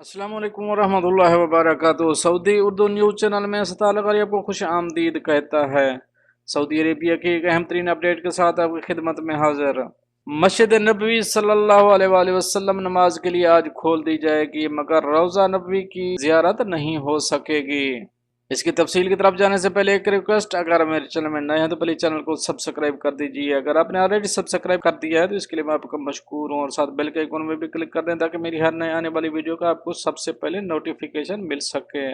अस्सलाम वालेकुम वरहमतुल्लाहि वबरकातुहू। सऊदी उर्दू न्यूज़ चैनल में सतालकारी आपको खुश आमदीद कहता है। सऊदी अरेबिया की एक अहम तरीन अपडेट के साथ आपकी खिदमत में हाजिर। मस्जिद नबवी सल्लल्लाहु अलैहि वसल्लम नमाज के लिए आज खोल दी जाएगी, मगर रोज़ा नबवी की ज़ियारत नहीं हो सकेगी। इसकी तफसील की तरफ जाने से पहले एक रिक्वेस्ट, अगर मेरे चैनल में नए हैं तो प्लीज़ चैनल को सब्सक्राइब कर दीजिए। अगर आपने ऑलरेडी सब्सक्राइब कर दिया है तो इसके लिए मैं आपका मशकूर हूँ, और साथ बेल के आइकन में भी क्लिक कर दें ताकि मेरी हर नए आने वाली वीडियो का आपको सबसे पहले नोटिफिकेशन मिल सके।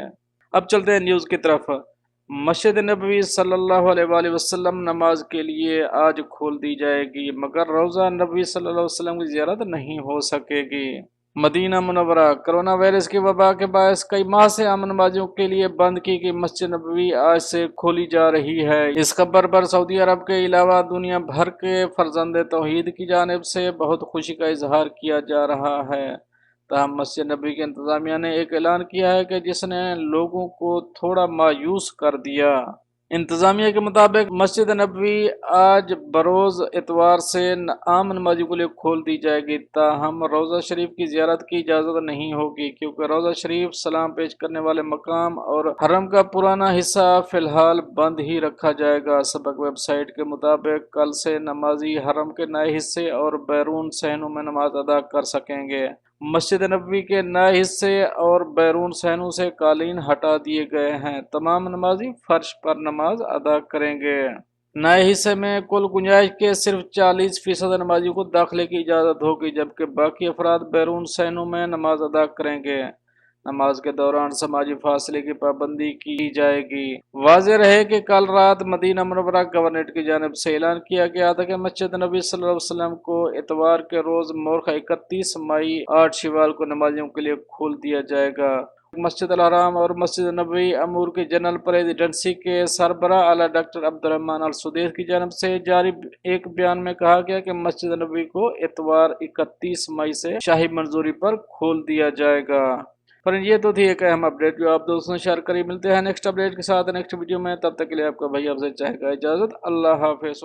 अब चलते हैं न्यूज़ की तरफ। मस्जिद नबवी सल्लल्लाहु अलैहि वसल्लम नमाज के लिए आज खोल दी जाएगी, मगर रोज़ा नबवी सल्लल्लाहु अलैहि वसल्लम की ज़ियारत नहीं हो सकेगी। Medina Munawwara. कोरोना वायरस की वबा के बायस कई माह से आम नमाजियों के लिए बंद की गई मस्जिद नबवी आज से खोली जा रही है। इस खबर पर सऊदी अरब के अलावा दुनिया भर के फर्जंद तौहीद की जानिब से बहुत खुशी का इजहार किया जा रहा है। ताहम मस्जिद नबवी की इंतजामिया ने एक ऐलान किया है कि जिसने लोगों को थोड़ा मायूस कर दिया। इंतजामिया के मुताबिक मस्जिद नबवी आज बरोज़ इतवार से आम नमाजियों के लिए खोल दी जाएगी, ताहम रोज़ा शरीफ की ज़ियारत की इजाज़त नहीं होगी, क्योंकि रोज़ा शरीफ सलाम पेश करने वाले मकाम और हरम का पुराना हिस्सा फ़िलहाल बंद ही रखा जाएगा। सबक वेबसाइट के मुताबिक कल से नमाजी हरम के नए हिस्से और बैरून सहनों में नमाज अदा कर सकेंगे। मस्जिद नबवी के नए हिस्से और बैरून सहनों से कालीन हटा दिए गए हैं। तमाम नमाजी फर्श पर नमाज अदा करेंगे। नए हिस्से में कुल गुंजाइश के सिर्फ 40% नमाजियों को दाखिले की इजाज़त होगी, जबकि बाकी अफराद बैरून सहनों में नमाज अदा करेंगे। नमाज के दौरान समाजी फासले की पाबंदी की जाएगी। वाज़ेह रहे कि कल रात मदीना मुनव्वरा गवर्नरेट की जानिब से ऐलान किया गया था कि मस्जिद नबी सल्लल्लाहु अलैहि वसल्लम को इतवार के रोज़ मोरखा 31 मई 8 शवाल को नमाजियों के लिए खोल दिया जाएगा। मस्जिद अल हराम और मस्जिद नबवी अमूर की जनरल प्रेसिडेंसी के सरबराह आला डॉक्टर अब्दुर्रहमान अल सुदैस की जानिब से जारी एक बयान में कहा गया कि मस्जिद नबवी को इतवार 31 मई से शाही मंजूरी पर खोल दिया जाएगा। पर ये तो थी एक अहम अपडेट जो आप दोस्तों शेयर करी। मिलते हैं नेक्स्ट अपडेट के साथ नेक्स्ट वीडियो में, तब तक के लिए आपका भाई आपसे चाहेगा इजाज़त। अल्लाह हाफ़िज़।